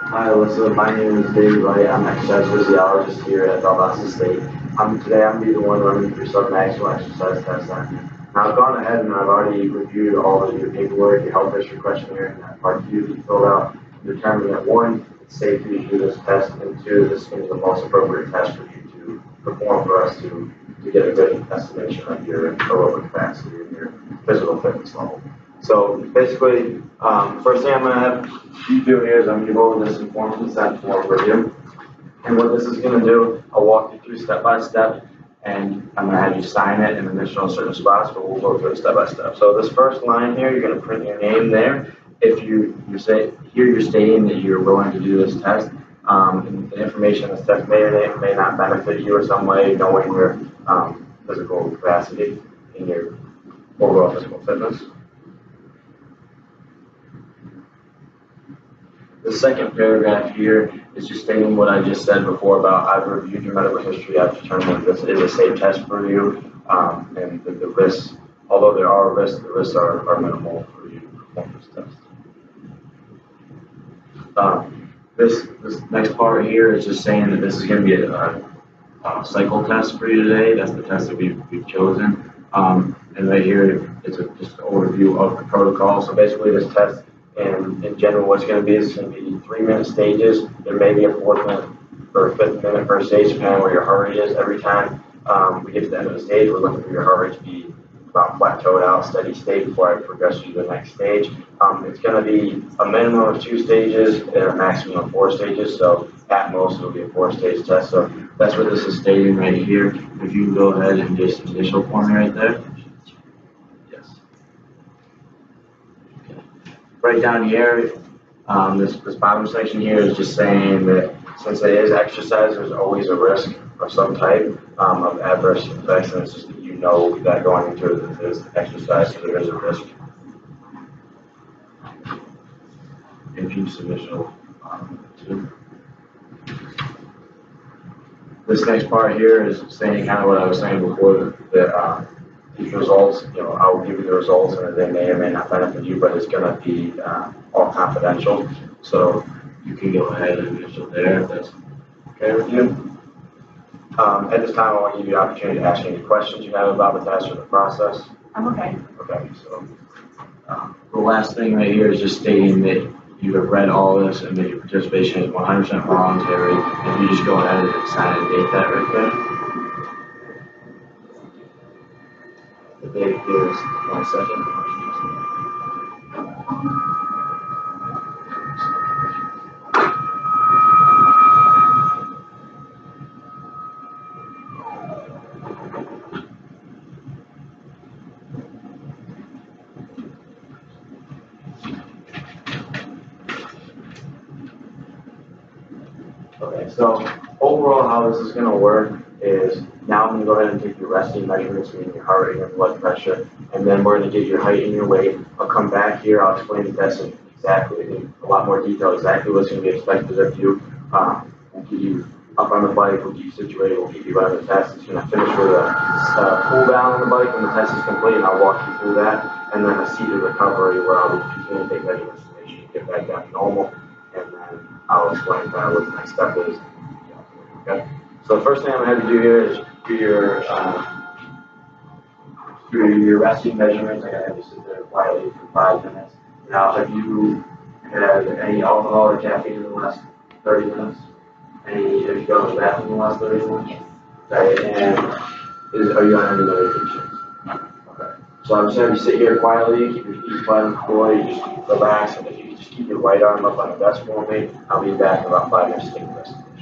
Hi, Alyssa. My name is David Wright. I'm an exercise physiologist here at Valdosta State. Today I'm be the one running through some maximal exercise tests on you. Now, I've gone ahead and I've already reviewed all of your paperwork, your health history questionnaire, and that part two that you filled out, and determined that one, it's safe for you to do this test, and two, this is the most appropriate test for you to perform for us to get a good estimation of your aerobic capacity and your physical fitness level. So basically, first thing I'm going to have you do here is I'm going to go over this informed consent form with you. And what this is going to do, I'll walk you through step by step, and I'm going to have you sign it and initial in certain spots, but we'll go through it step by step. So this first line here, you're going to print your name there. If you say here you're stating that you're willing to do this test, and the information in this test may or may not benefit you in some way, knowing your physical capacity and your overall physical fitness. The second paragraph here is just stating what I just said before about I've reviewed your medical history, I've determined that this is a safe test for you, and the risks, although there are risks, the risks are minimal for you to perform this test. This next part here is just saying that this is going to be a cycle test for you today. That's the test that we've chosen. And right here, it's just an overview of the protocol. So basically this test, in general, what's going to be is going to be 3-minute stages. There may be a 4th minute or 5th minute per stage, depending on where your heart rate is. Every time we get to the end of the stage, we're looking for your heart rate to be about plateaued out, steady state before I progress you to the next stage. It's going to be a minimum of 2 stages and a maximum of 4 stages. So at most, it'll be a 4-stage test. So that's what this is stating right here. If you can go ahead and just initial for me right there. Yes. Right down here, this bottom section here is just saying that since it is exercise, there's always a risk of some type of adverse effects, and it's just that you know that going into this exercise, so there is a risk. Infuse initial two. This next part here is saying kind of what I was saying before, that these results, I will give you the results and they may or may not benefit you, but it's going to be all confidential. So you can go ahead and initial there if that's okay with you. At this time, I want to give you the opportunity to ask any questions you have about the test or the process. I'm okay. Okay, so the last thing right here is just stating that you have read all this and that your participation is 100% voluntary. If you just go ahead and sign and date that right there. The date is 22nd. Okay, so overall how this is going to work is now I'm going to go ahead and take your resting measurements, meaning your heart rate and your blood pressure, and then we're going to get your height and your weight. I'll come back here, I'll explain the test in a lot more detail, exactly what's going to be expected of you. We'll get you up on the bike, we'll get you situated, we'll get you running the test. It's going to finish with a pull down on the bike when the test is complete, and I'll walk you through that, and then a seated recovery where I'll continue to take measurements to make sure you get back down to normal, and then I'll explain kind of what the next step is. Okay. So the first thing I'm going to have you do here is do your resting measurements. I'm going to have you sit there quietly for 5 minutes. Now, have you had any alcohol or caffeine in the last 30 minutes? Have you gone to the bathroom in the last 30 minutes? Yes. Okay, and are you on any medication? Okay. So I'm just going to have you sit here quietly, keep your feet flat on the floor, you just relax, and if you just keep your right arm up on the desk for me, I'll be back in about 5 minutes to take the rest of the measurements.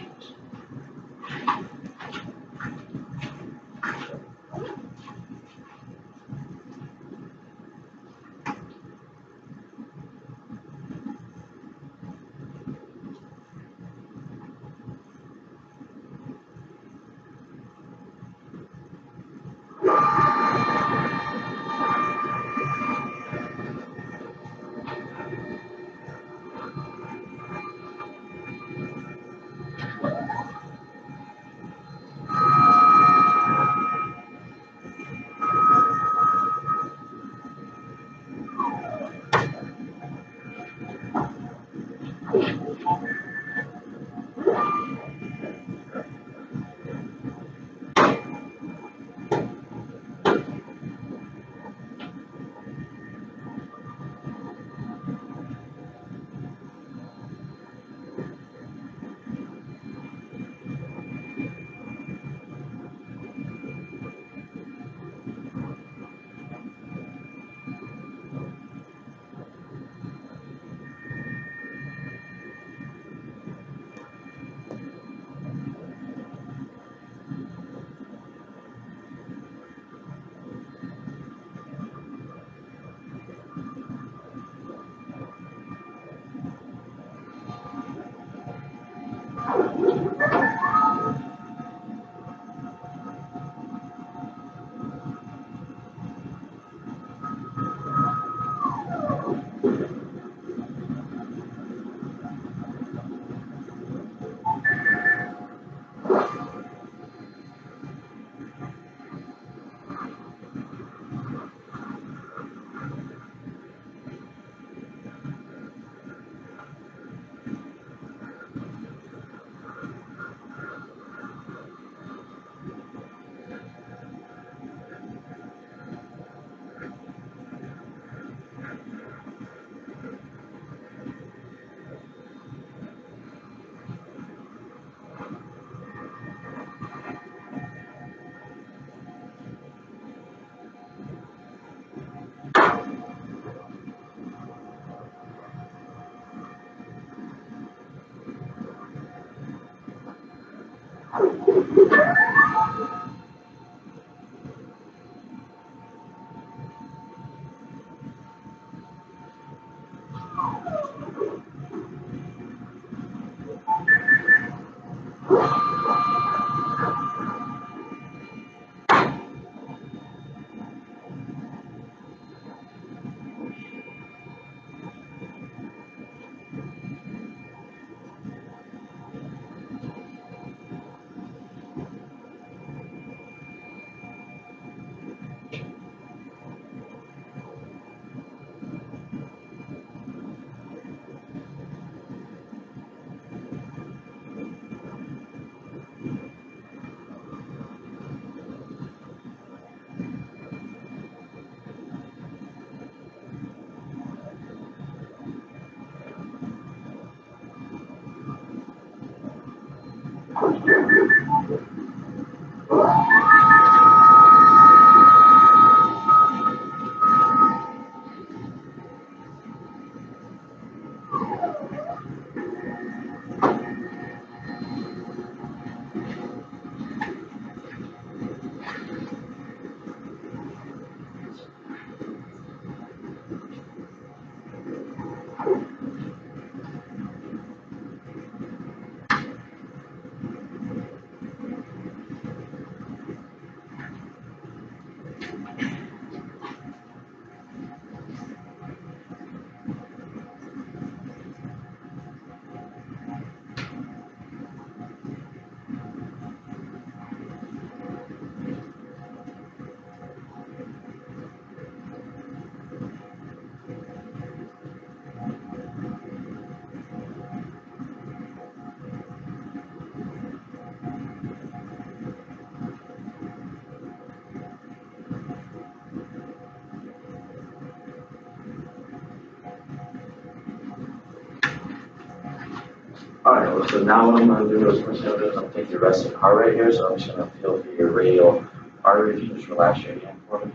Alright, well, so now what I'm going to do is I'm going to take your resting heart rate here, so I'm just going to feel for your radial artery. If you just relax your hand for me.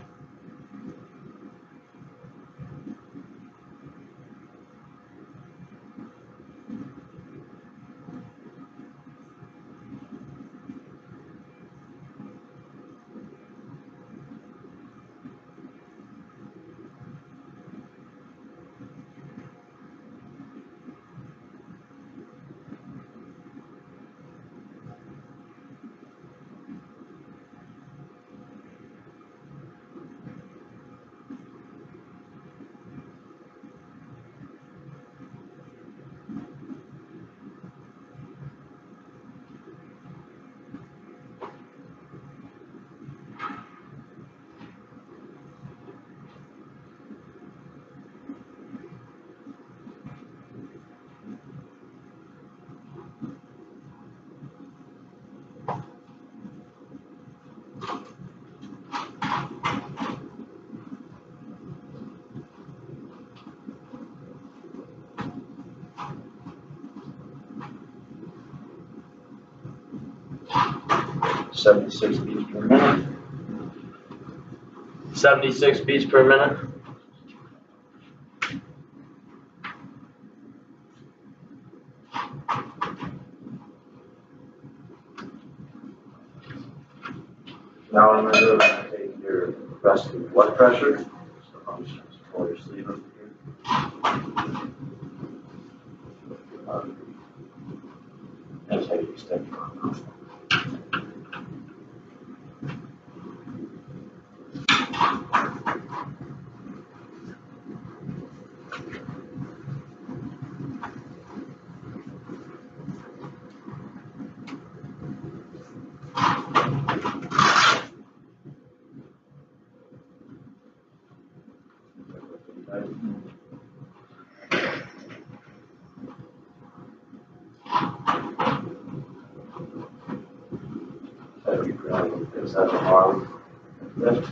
Seventy-six beats per minute. 76 beats per minute. Now what I'm going to do is I'm going to take your resting blood pressure. So I'm just going to pull your sleeve up here. And take your step. So you grab this as an arm lift.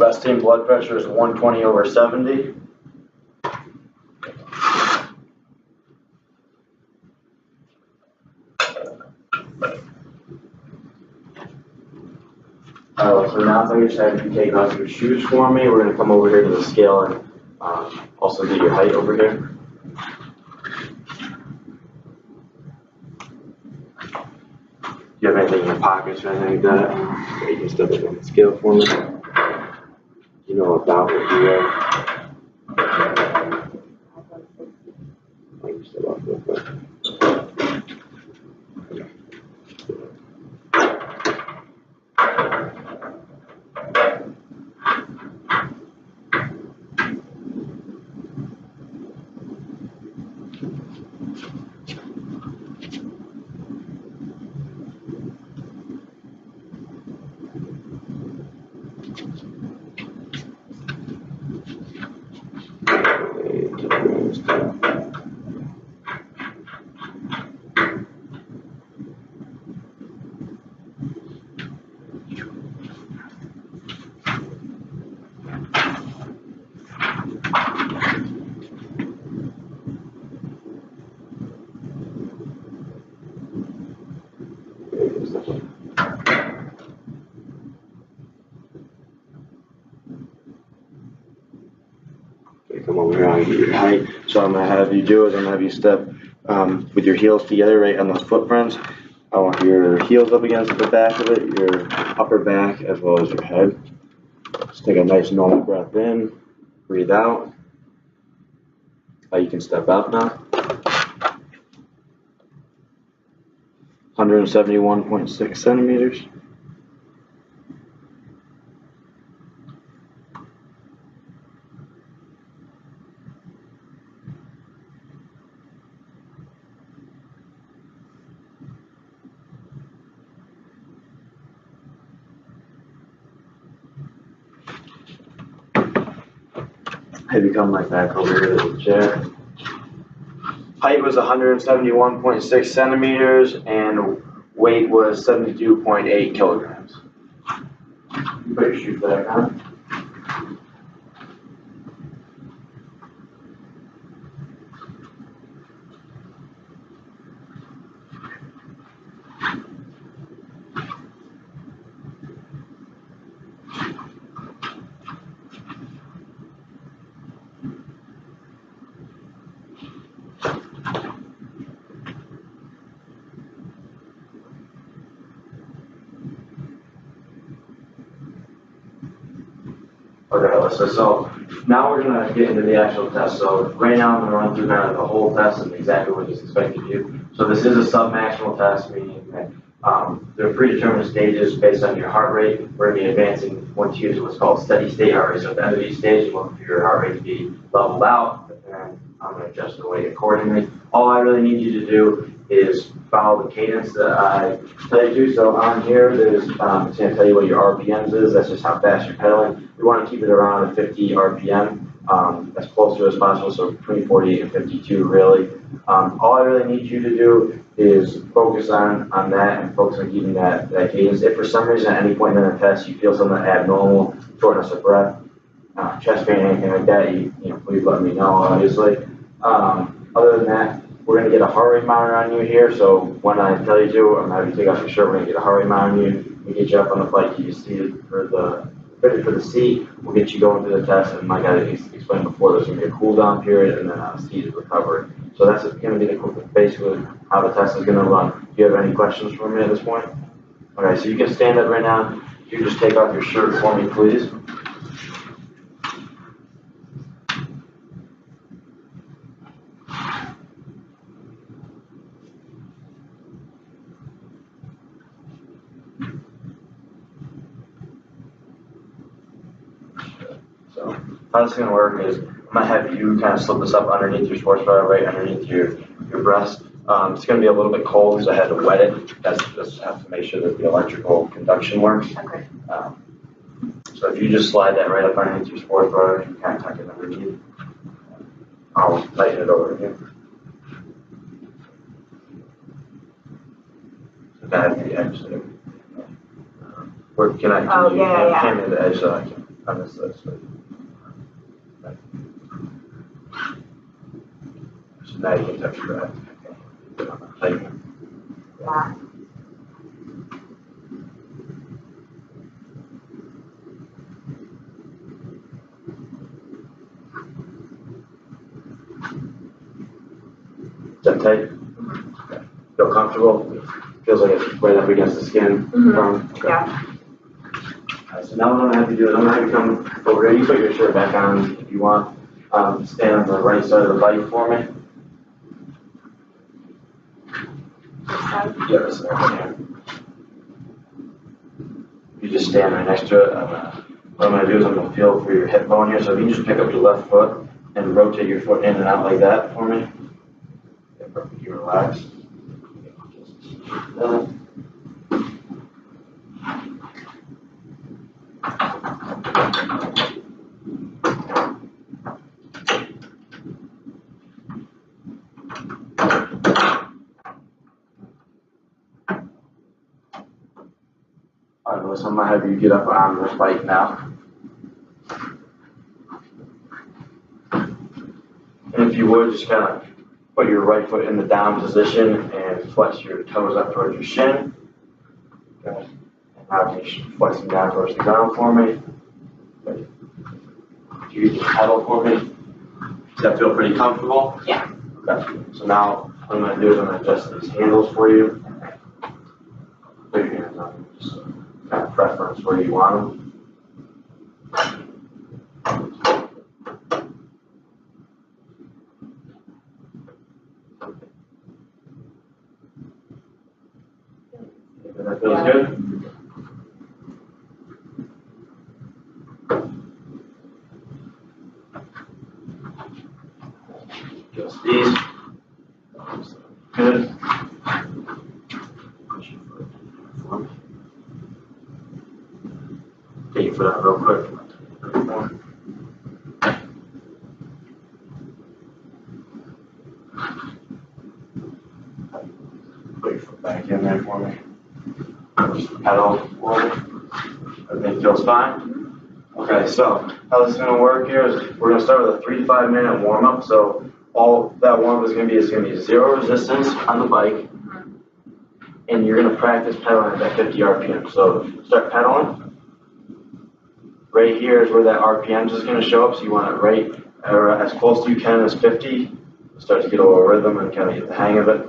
Resting blood pressure is 120/70. So now if I just have you take off your shoes for me, we're going to come over here to the scale and also get your height over here. Do you have anything in your pockets or anything like that? Okay, you can step up on the scale for me. You know about what you weigh. I'll step up real quick. Come over here and get your height. So I'm going to have you do is I'm going to have you step with your heels together right on those footprints. I want your heels up against the back of it, your upper back as well as your head. Just take a nice normal breath in, breathe out. You can step out now. 171.6 centimeters. Have you come like back over here to the chair. Height was 171.6 centimeters and weight was 72.8 kilograms. You put your shoes back on. Okay, Alyssa, so now we're going to get into the actual test. So right now I'm going to run through kind of the whole test and exactly what is expected of you. So this is a sub-maximal test, meaning that there are predetermined stages based on your heart rate. We're going to be advancing once you use what's called steady state heart rate. So at the end of each stage, you look for your heart rate to be leveled out, and I'm going to adjust the weight accordingly. All I really need you to do is follow the cadence that I tell you to. So on here, there's it's going to tell you what your RPMs is. That's just how fast you're pedaling. We want to keep it around a 50 RPM, as close to as possible. So between 48 and 52, really. All I really need you to do is focus on that and focus on keeping that cadence. If for some reason at any point in the test you feel something abnormal, shortness of breath, chest pain, anything like that, you know, please let me know, obviously. Other than that, we're going to get a heart rate monitor on you here. So when I tell you to, I'm going to have you take off your shirt. We're going to get a heart rate monitor on you. We get you up on the flight, get you seated for the seat. We'll get you going through the test. And like I explained before, there's going to be a cool down period and then a seated recovery. So that's going to be basically how the test is going to run. Do you have any questions for me at this point? Okay, so you can stand up right now. You can just take off your shirt for me, please. So how this is going to work is I'm going to have you kind of slip this up underneath your sports bra, right underneath your breast. It's going to be a little bit cold because I had to wet it. Just have to make sure that the electrical conduction works. Okay. So if you just slide that right up underneath your sports bra, you kind of tuck it underneath. I'll tighten it over here. So that at the edge there. Where can I? Oh, yeah. Hand me the edge so I can. Understood. So now you can touch your breath. Thank you. Yeah. Is that tight? Okay. Feel comfortable? Feels like it's right up against the skin. Okay. Yeah. So now what I'm gonna have you do is I'm gonna have you come over here. You put your shirt back on if you want. Stand on the right side of the bike for me. Yeah, this side. You just stand right next to it. What I'm gonna do is I'm gonna feel for your hip bone here. So if you can just pick up your left foot and rotate your foot in and out like that for me. Okay, perfect. You relax. All right, Melissa, I'm gonna have you get up on this bike now. And if you would, just kind of put your right foot in the down position and flex your toes up towards your shin. Okay. And now can you flex them down towards the ground for me? Okay. You can just pedal for me. Does that feel pretty comfortable? Yeah. Okay. So now what I'm going to do is I'm going to adjust these handles for you. Put your hands on them. Just kind of preference where you want them. That feels good? Just these. Good. Push your foot forward. Get your foot out real quick. Put your foot back in there for me. Just pedal forward. Everything feels fine? Okay, so how this is going to work here is we're going to start with a 3 to 5 minute warm up. So all that warm up is going to be zero resistance on the bike, and you're going to practice pedaling at 50 RPM. So start pedaling. Right here is where that RPM is going to show up. So you want it right or as close to you can as 50. Start to get a little rhythm and kind of get the hang of it.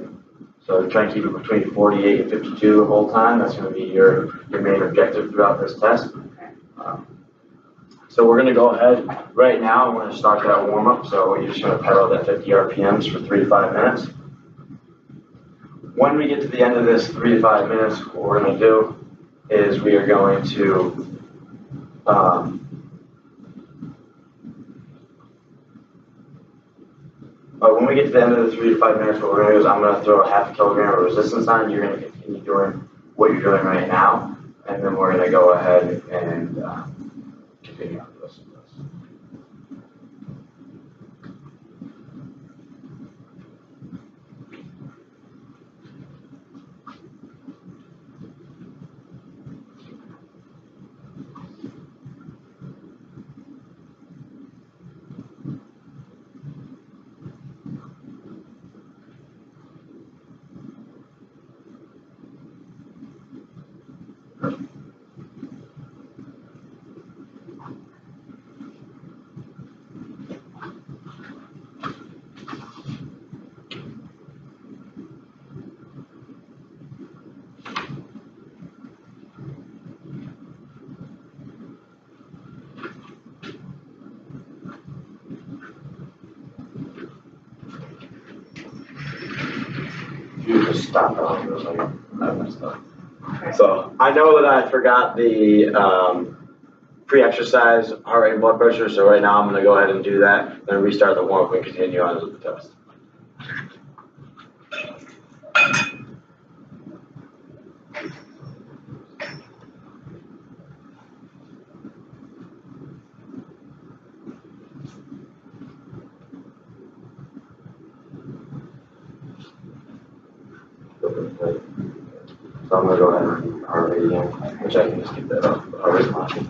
So try and keep it between 48 and 52 the whole time. That's going to be your main objective throughout this test. So we're going to go ahead right now. I'm going to start that warm up. So you're just going to pedal at 50 RPMs for 3 to 5 minutes. When we get to the end of this 3 to 5 minutes, what we're going to do is we are going to when we get to the end of the 3 to 5 minutes, what we're going to do is I'm going to throw a ½ kilogram of resistance on. You're going to continue doing what you're doing right now, and then we're going to go ahead and continue on this. You just stop it. It was like I messed up. Okay. So I know that I forgot the pre-exercise heart rate and blood pressure. So right now I'm going to go ahead and do that. Then restart the warm up and continue on with the test. So I'm going to go ahead and heart rate again, which I can just get that up. Heart rate monitor.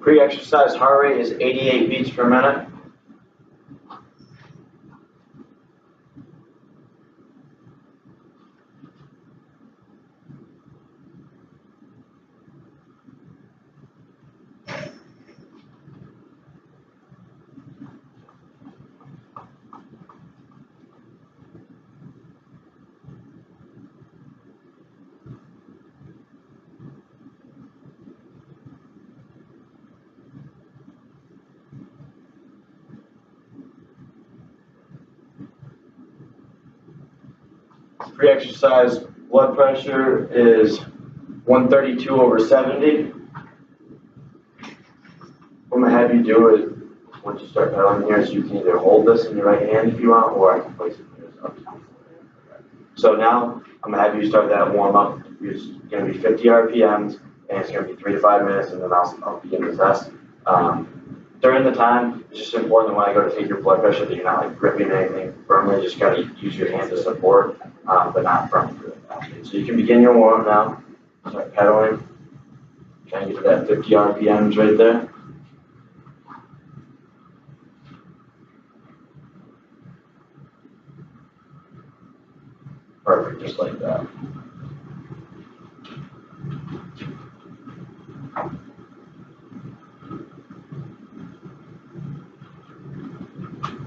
Pre-exercise heart rate is 88 beats per minute. Pre-exercise blood pressure is 132/70. I'm going to have you do it once you start pedaling here, so you can either hold this in your right hand if you want, or I can place it here. Up to you. So now I'm going to have you start that warm up. It's going to be 50 RPMs, and it's going to be 3 to 5 minutes, and then I'll begin the test. During the time, it's just important when I go to take your blood pressure that you're not like gripping anything firmly, just kind of use your hands to support, but not firmly. So you can begin your warm up now. Start pedaling. Try and get to that 50 RPMs right there. Perfect, just like that.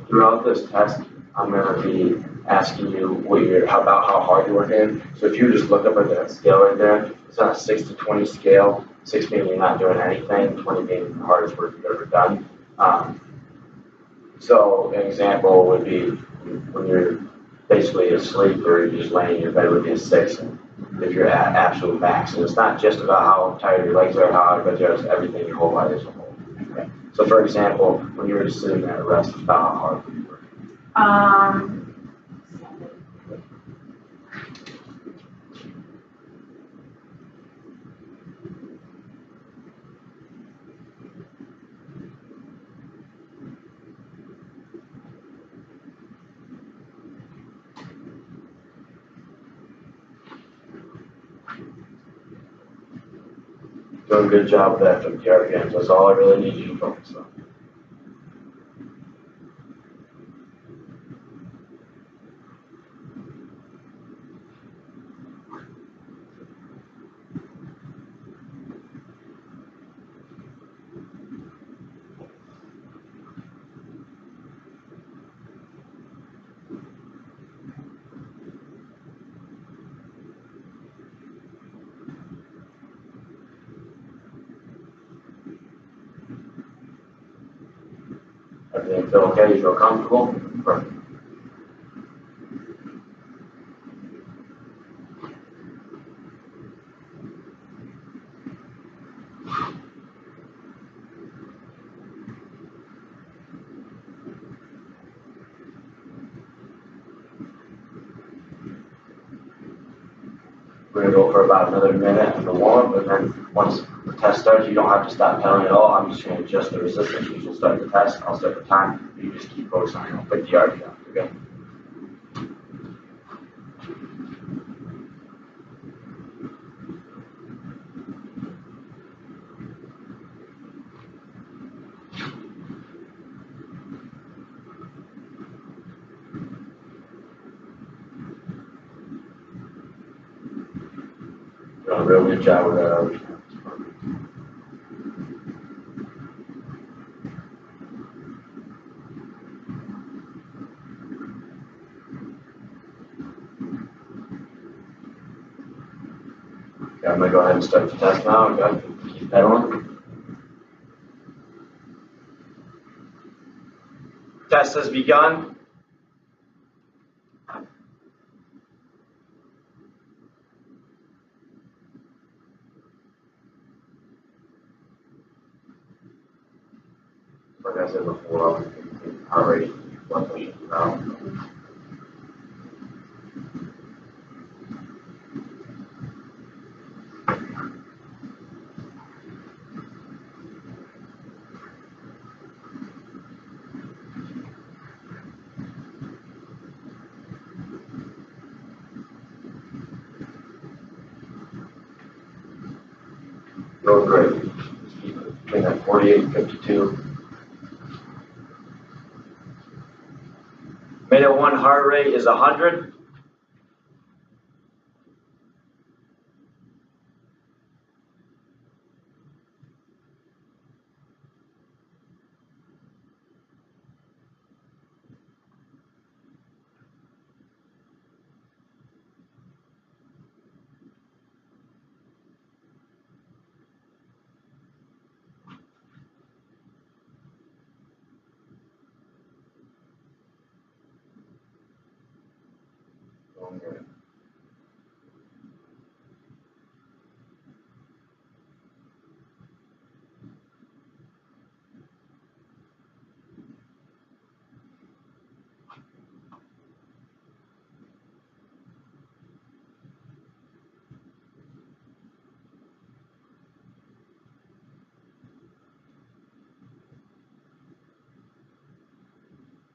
Throughout this test, I'm going to be asking you about how hard you're working. So if you just look up at that scale right there, it's on a 6 to 20 scale. 6 being you're not doing anything, 20 being the hardest work you've ever done. So an example would be when you're basically asleep or you're just laying in your bed would be a 6. If you're at absolute max. And it's not just about how tired your legs are, how hard, but just everything, your whole body as a whole. Okay. So for example, when you were just sitting there at rest, it's about how hard you were. Doing a good job with that 50 RPMs. That's all I really need you to focus on. Everything feel okay? You feel comfortable? Perfect. We're going to go for about another minute in the warm-up, and then once the test starts, you don't have to stop pedaling at all. I'm just going to adjust the resistance. You will start the test. I'll start the time. You just keep focusing on 50 RPM. Okay? Doing a real good job with that. Okay, I'm going to go ahead and start the test now. Okay, keep pedaling. Test has begun. Like I said before, heart rate, blood pressure down. Going great. Just keep it between that 40 148.52. Minute 1 heart rate is 100.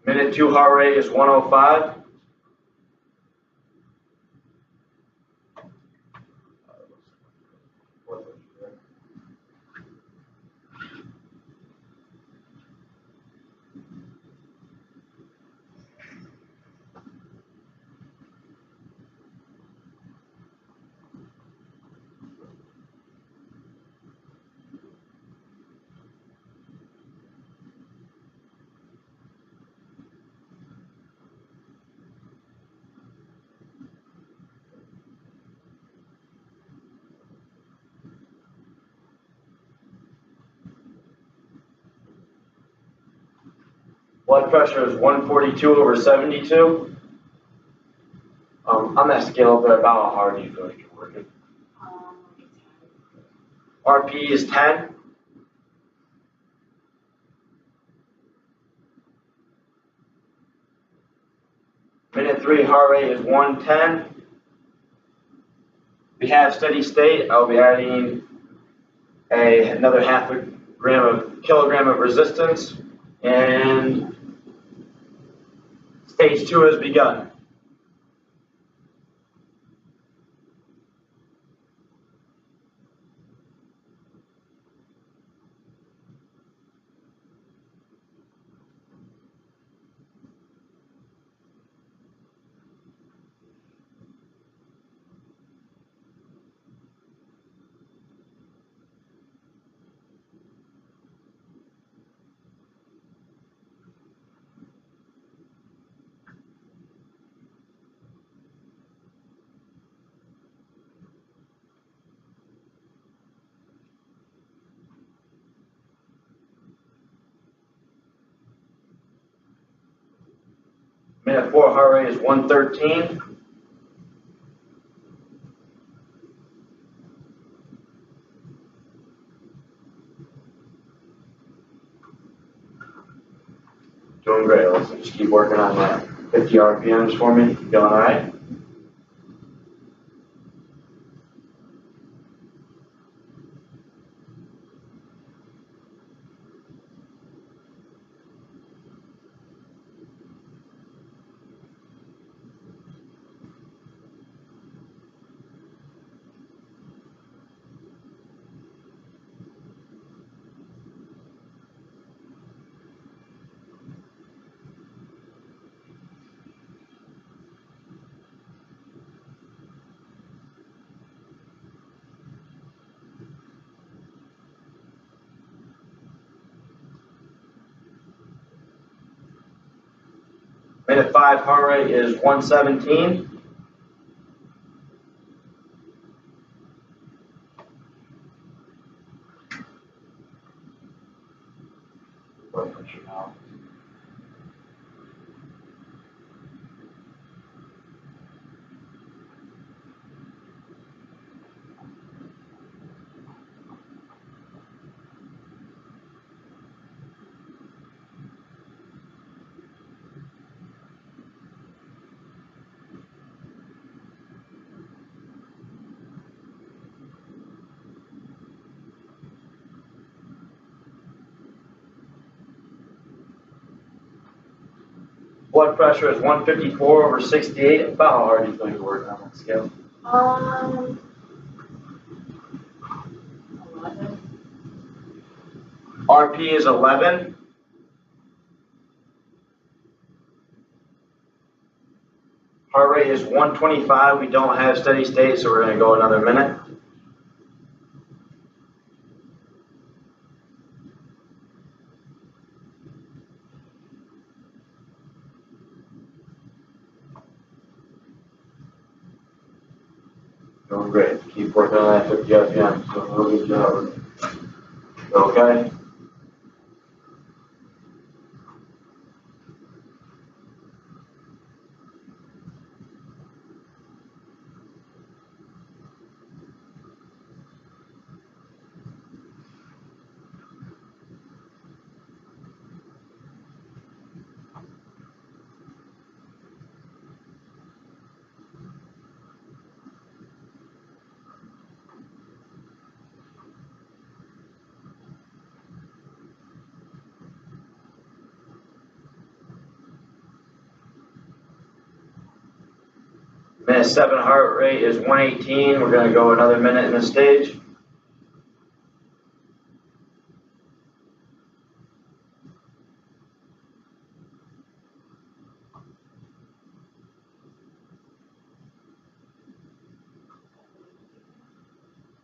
Minute 2 heart rate is 105. Blood pressure is 142/72. On that scale, but about how hard do you feel like you're working? RP is 10. Minute 3 heart rate is 110. We have steady state. I'll be adding another kilogram of resistance, and stage 2 has begun. Minute 4 heart rate is 113. Doing great. Let's just keep working on that. 50 RPMs for me. Feeling all right? Minute 5 heart rate is 117. Blood pressure now. Blood pressure is 154/68. About how hard do you feel you're working on that scale? 11. RP is 11. Heart rate is 125. We don't have steady state, so we're going to go another minute. Doing great. Keep working on that 50 RPM. So a really good job. Okay. Minute 7 heart rate is 118. We're going to go another minute in this stage.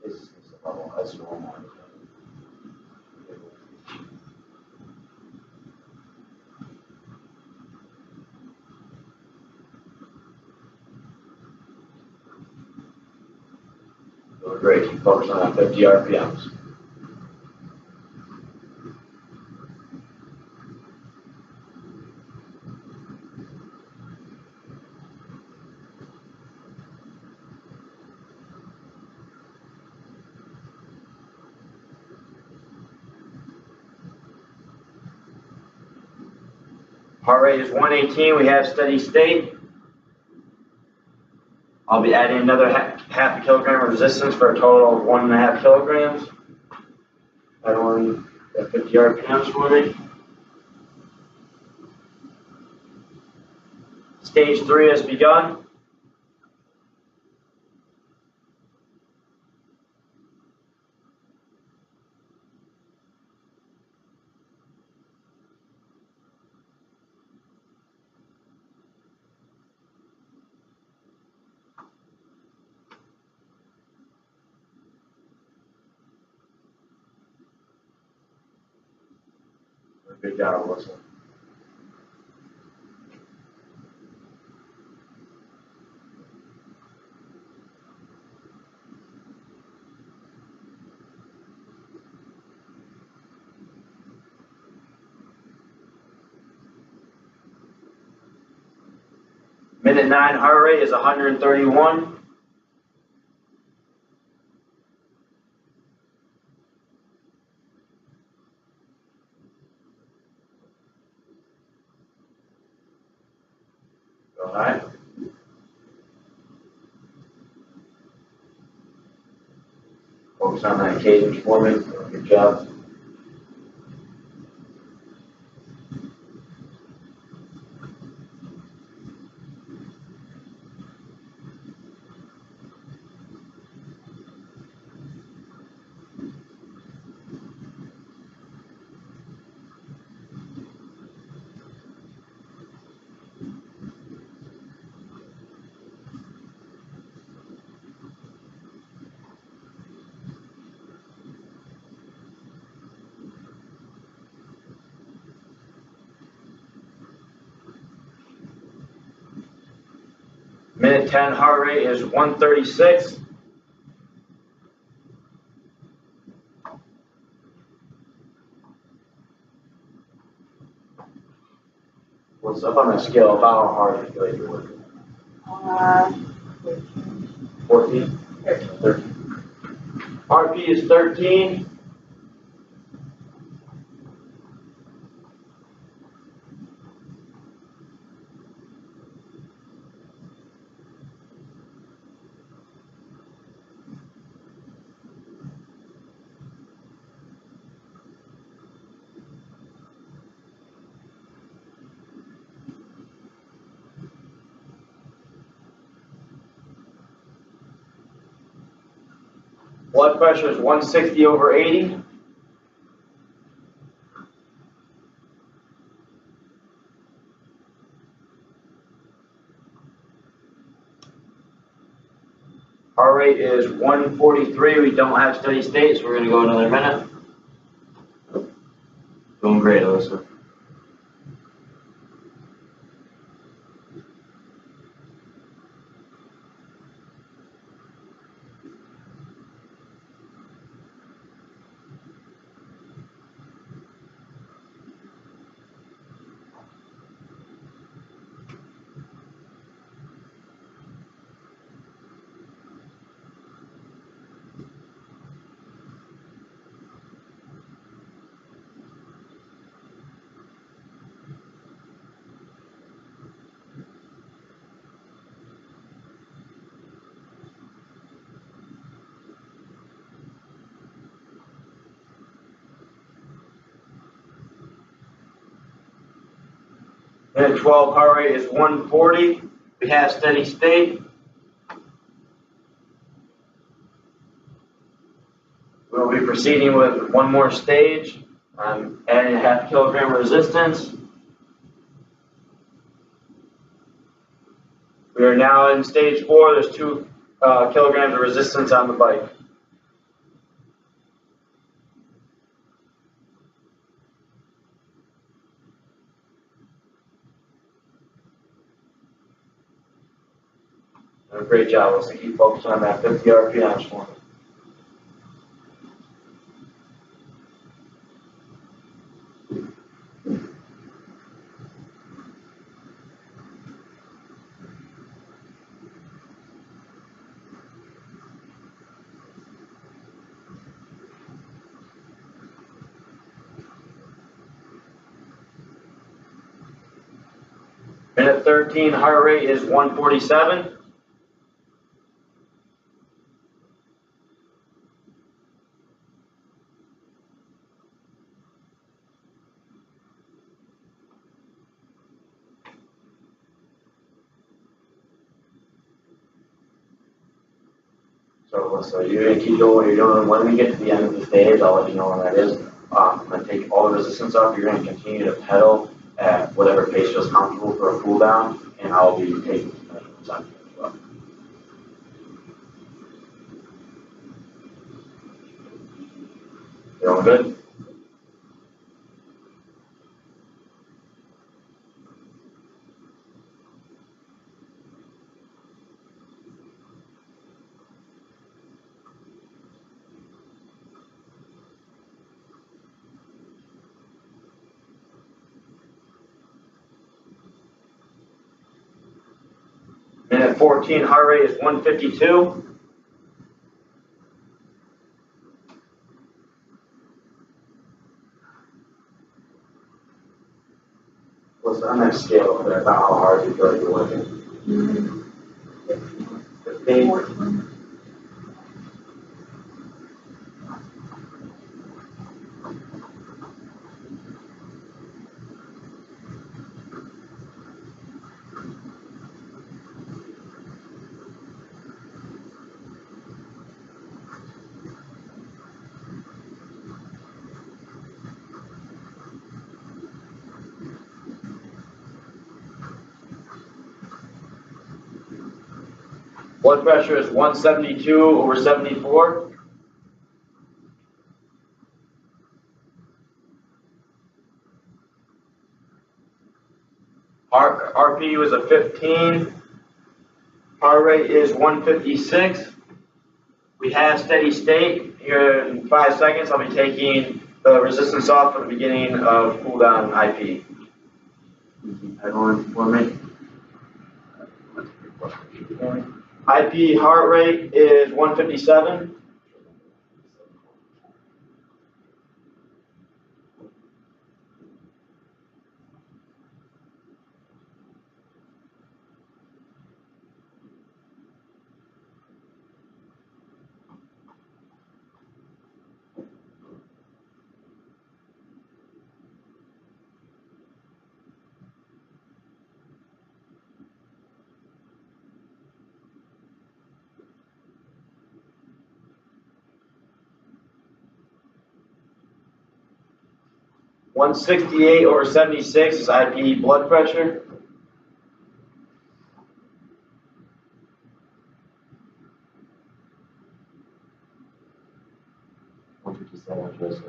This is the level as normal. Doing great. Keep focusing on that 50 RPMs. Heart rate is 118. We have steady state. I'll be adding another half a kilogram of resistance for a total of 1.5 kilograms. I want that 50 RPMs for me. Stage 3 has begun. Good job, Melissa. Minute 9 heart rate is 131. All right. Focus on that cadence for me. Good job. Minute 10 heart rate is 136. What's up on that scale? About how hard do you feel like you're working? 14? 13. RP is 13. Blood pressure is 160/80. Heart rate is 143. We don't have steady state, so we're going to go another minute. Doing great, Alyssa. Minute 12, heart rate is 140. We have steady state. We'll be proceeding with one more stage. I'm adding a half kilogram resistance. We are now in stage 4. There's 2 kilograms of resistance on the bike. Great job. Let's keep focusing on that 50 RPMs for me. Minute 13, heart rate is 147. So you're going to keep doing what you're doing. When we get to the end of the stage, I'll let you know when that is. I'm going to take all the resistance off. You're going to continue to pedal at whatever pace feels comfortable for a cool down, and I'll be taking some measurements on you as well. Feeling good? Minute 14, heart rate is 152. What's on that scale over there about how hard you feel like you're working? 15. Blood pressure is 172 over 74. RPE was a 15. Heart rate is 156. We have steady state. Here in 5 seconds, I'll be taking the resistance off for the beginning of cool down IP. Head on for me. IP heart rate is 157. .168 over 76 is IP blood pressure. this.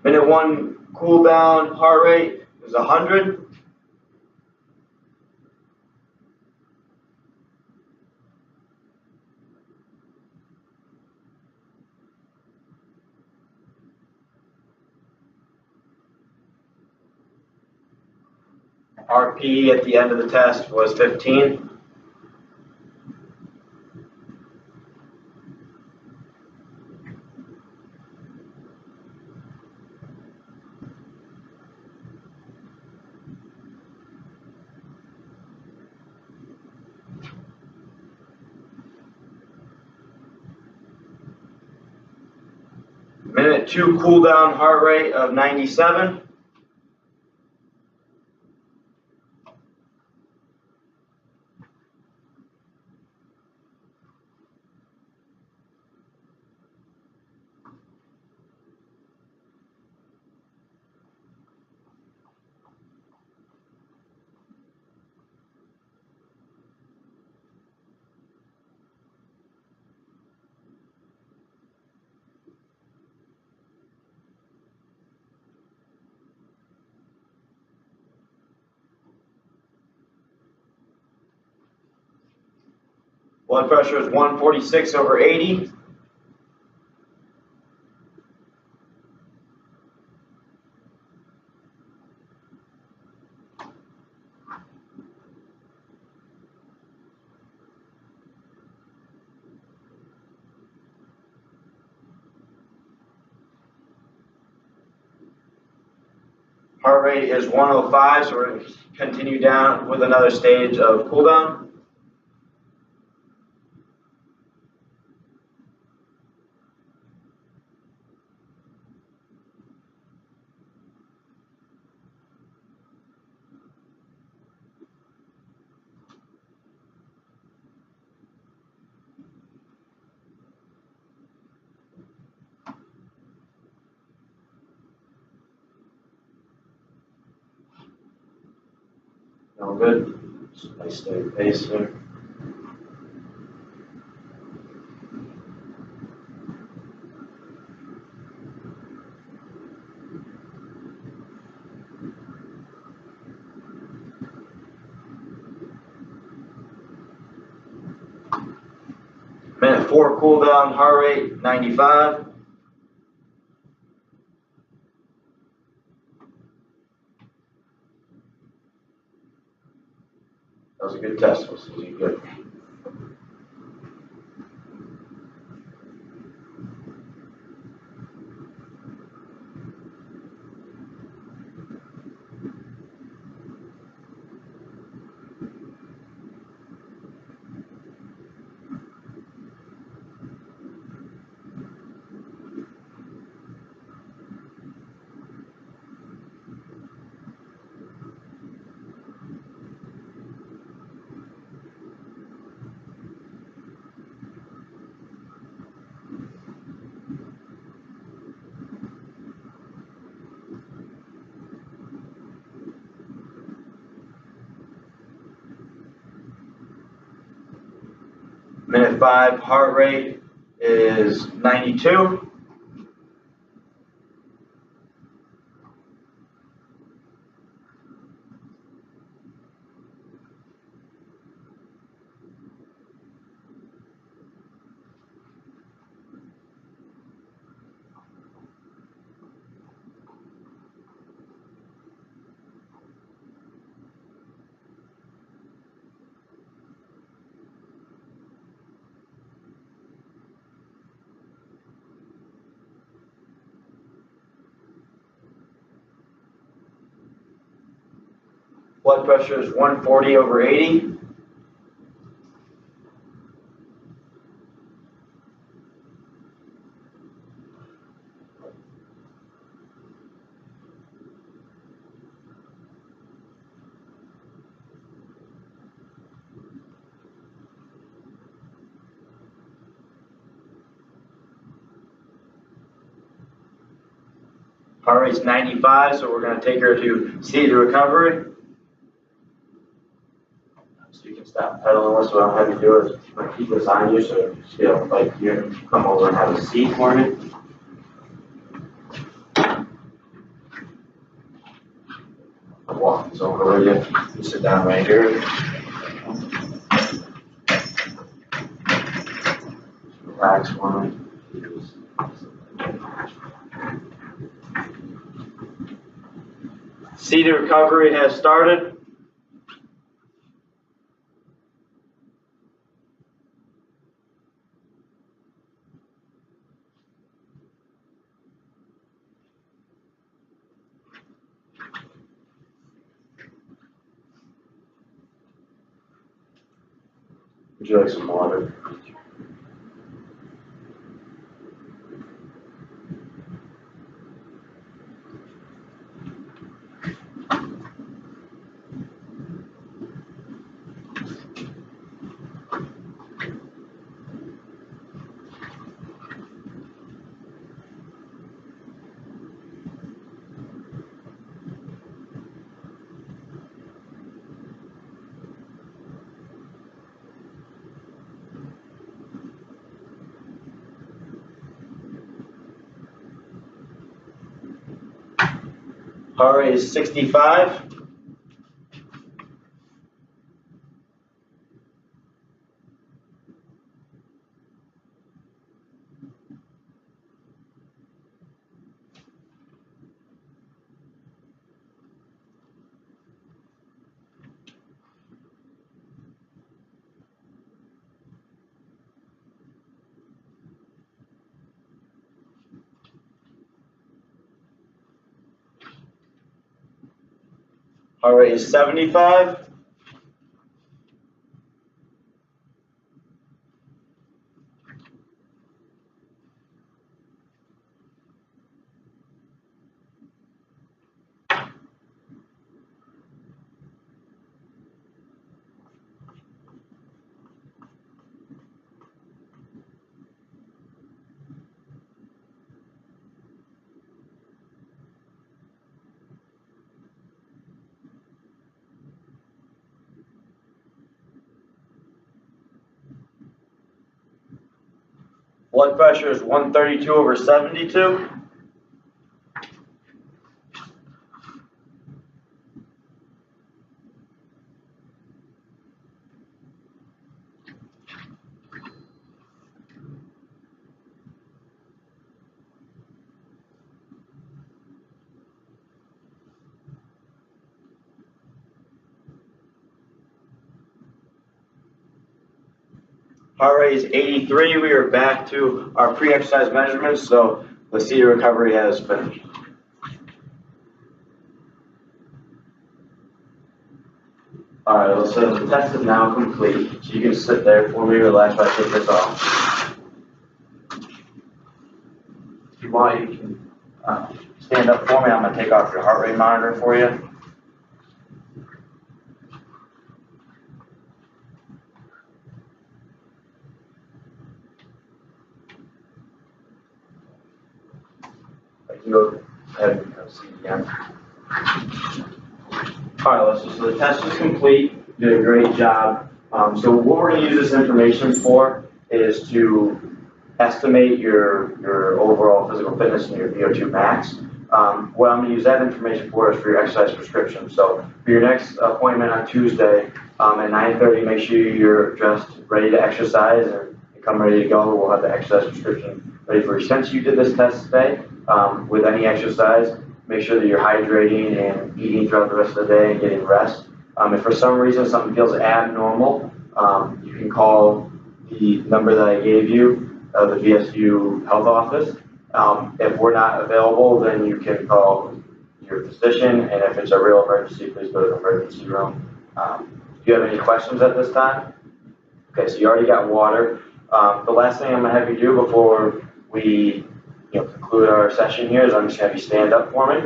Minute 1 cool down heart rate is 100. RP at the end of the test was 15. Minute 2 cool down heart rate of 97. Blood pressure is 146/80. Heart rate is 105, so we're going to continue down with another stage of cool down. All good. Just nice steady pace here. Minute 4 cool down heart rate 95. That was a good test. We'll see you good. Minute 5 heart rate is 92. Blood pressure is 140/80. Heart rate's 95, so we're going to take her to seated recovery. So you can stop pedaling this. What I'll have you do is I'm going to keep this on you, so you feel like you come over and have a seat for me. I'll walk this over with you. You sit down right here. Relax for me. Seated recovery has started. Would you like some water? Heart rate is 65. Heart rate is 75. Blood pressure is 132/72. Heart rate is 83. We are back to our pre-exercise measurements, so the seated recovery has finished. All right, so the test is now complete. So you can sit there for me, relax while I take this off. If you want, you can stand up for me. I'm going to take off your heart rate monitor for you. Go ahead and come see again. All right, Lester, so the test is complete. You did a great job. So what we're going to use this information for is to estimate your overall physical fitness and your VO2 max. What I'm going to use that information for is for your exercise prescription. So for your next appointment on Tuesday at 9:30, make sure you're dressed, ready to exercise, and come ready to go. We'll have the exercise prescription ready for you. Since you did this test today, with any exercise, make sure that you're hydrating and eating throughout the rest of the day and getting rest. If for some reason something feels abnormal, you can call the number that I gave you, the VSU health office. If we're not available, then you can call your physician, and if it's a real emergency, please go to the emergency room. Do you have any questions at this time? Okay, so you already got water. The last thing I'm going to have you do before we conclude our session here is I'm just going to have you stand up for me.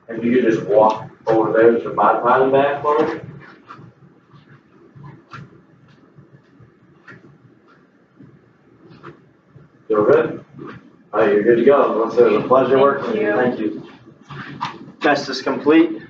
If you could just walk over there to the bottom back for me. Feel good? All right, you're good to go. Well, it was a pleasure working with you. Thank Thank you. Test is complete.